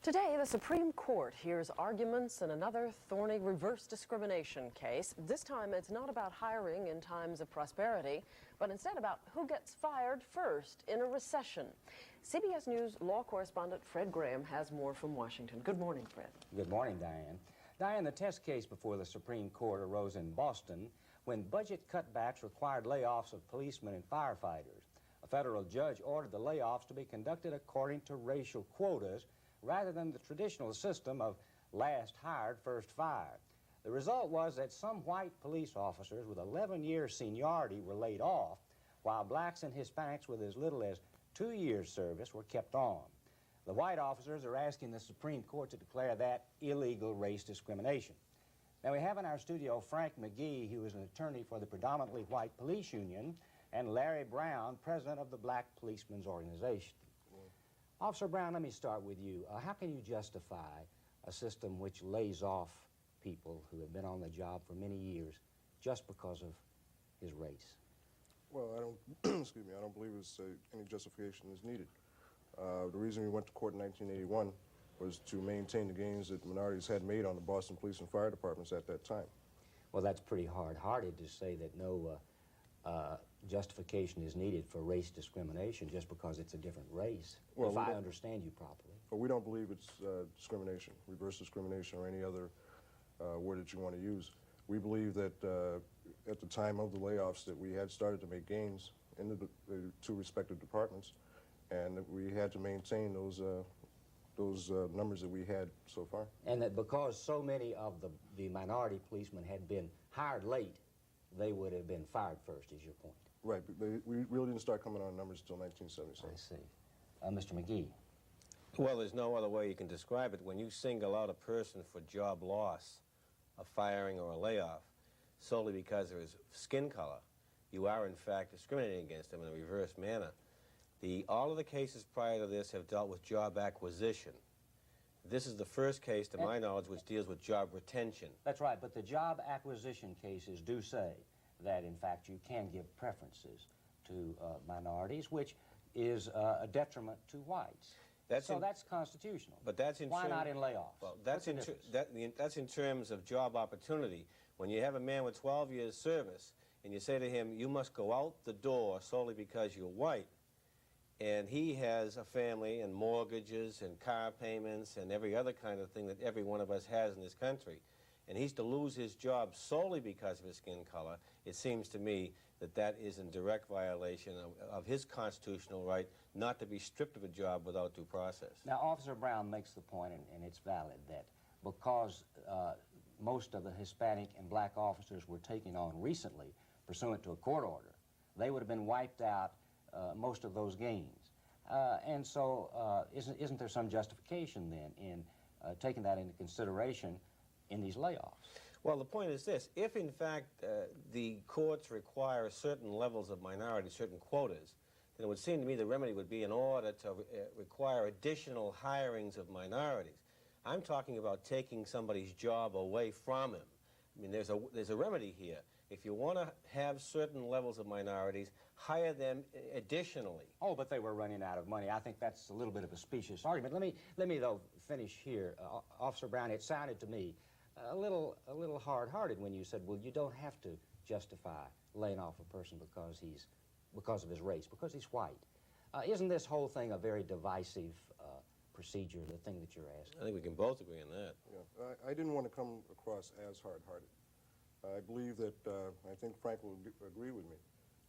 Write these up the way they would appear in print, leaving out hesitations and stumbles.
Today, the Supreme Court hears arguments in another thorny reverse discrimination case. This time, it's not about hiring in times of prosperity, but instead about who gets fired first in a recession. CBS News law correspondent Fred Graham has more from Washington. Good morning, Fred. Good morning, Diane. Diane, the test case before the Supreme Court arose in Boston when budget cutbacks required layoffs of policemen and firefighters. A federal judge ordered the layoffs to be conducted according to racial quotas rather than the traditional system of last hired, first fired. The result was that some white police officers with 11 years seniority were laid off, while blacks and Hispanics with as little as 2 years service were kept on. The white officers are asking the Supreme Court to declare that illegal race discrimination. Now, we have in our studio Frank McGee, who is an attorney for the predominantly white police union, and Larry Brown, president of the Black Policemen's Organization. Officer Brown, let me start with you. How can you justify a system which lays off people who have been on the job for many years just because of his race? Well, I don't, excuse me, I don't believe any justification is needed. The reason we went to court in 1981 was to maintain the gains that minorities had made on the Boston Police and Fire Departments at that time. Well, that's pretty hard-hearted to say that no justification is needed for race discrimination just because it's a different race, well, if I understand you properly. Well, we don't believe it's discrimination, reverse discrimination, or any other word that you want to use. We believe that at the time of the layoffs that we had started to make gains in the two respective departments, and that we had to maintain those numbers that we had so far. And that because so many of the minority policemen had been hired late, they would have been fired first, is your point? Right, but we really didn't start coming on numbers until 1977. I see. Mr. McGee. Well, there's no other way you can describe it. When you single out a person for job loss, a firing or a layoff, solely because of his skin color, you are in fact discriminating against him in a reverse manner. All of the cases prior to this have dealt with job acquisition. This is the first case, to my knowledge, which deals with job retention. That's right, but the job acquisition cases do say that, in fact, you can give preferences to minorities, which is a detriment to whites. That's constitutional. But that's in Why not in layoffs? Well, that's in terms of job opportunity. When you have a man with 12 years service and you say to him, you must go out the door solely because you're white, and he has a family and mortgages and car payments and every other kind of thing that every one of us has in this country, and he's to lose his job solely because of his skin color, it seems to me that that is in direct violation of his constitutional right not to be stripped of a job without due process. Now, Officer Brown makes the point, and it's valid, that because most of the Hispanic and black officers were taken on recently pursuant to a court order, they would have been wiped out most of those gains. And so isn't there some justification then in taking that into consideration in these layoffs? Well, the point is this. If, in fact, the courts require certain levels of minority, certain quotas, then it would seem to me the remedy would be in order to require additional hirings of minorities. I'm talking about taking somebody's job away from him. I mean, there's a remedy here. If you want to have certain levels of minorities, hire them additionally. Oh, but they were running out of money. I think that's a little bit of a specious argument. Let me though finish here, Officer Brown. It sounded to me a little hard-hearted when you said, well, you don't have to justify laying off a person because of his race, because he's white. Isn't this whole thing a very divisive procedure, the thing that you're asking? I think we can both agree on that. Yeah, I didn't want to come across as hard-hearted. I believe that, I think Frank will agree with me,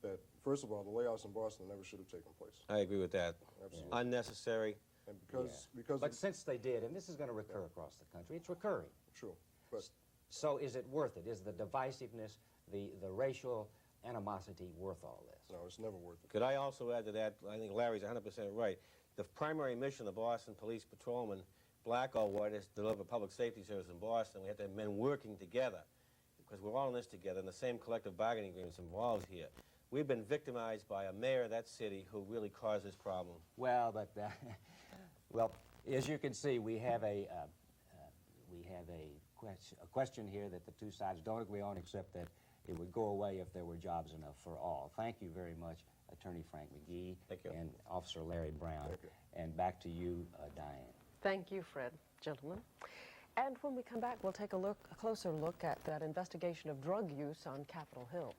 that first of all, the layoffs in Boston never should have taken place. I agree with that. Absolutely. Unnecessary. And because but since they did, and this is going to recur across the country, it's recurring. True. But so is it worth it? Is the divisiveness, the racial animosity worth all this? No, it's never worth it. Could I also add to that? I think Larry's 100% right. The primary mission of the Boston Police Patrolmen, black or white, is to deliver public safety service in Boston. We have to have men working together, because we're all in this together, and the same collective bargaining agreements involved here. We've been victimized by a mayor of that city who really caused this problem. Well, but well, as you can see, we have a question here that the two sides don't agree on, except that it would go away if there were jobs enough for all. Thank you very much, Attorney Frank McGee. Thank you. And Officer Larry Brown. Thank you. And back to you, Diane. Thank you, Fred. Gentlemen. And when we come back, we'll take a closer look at that investigation of drug use on Capitol Hill.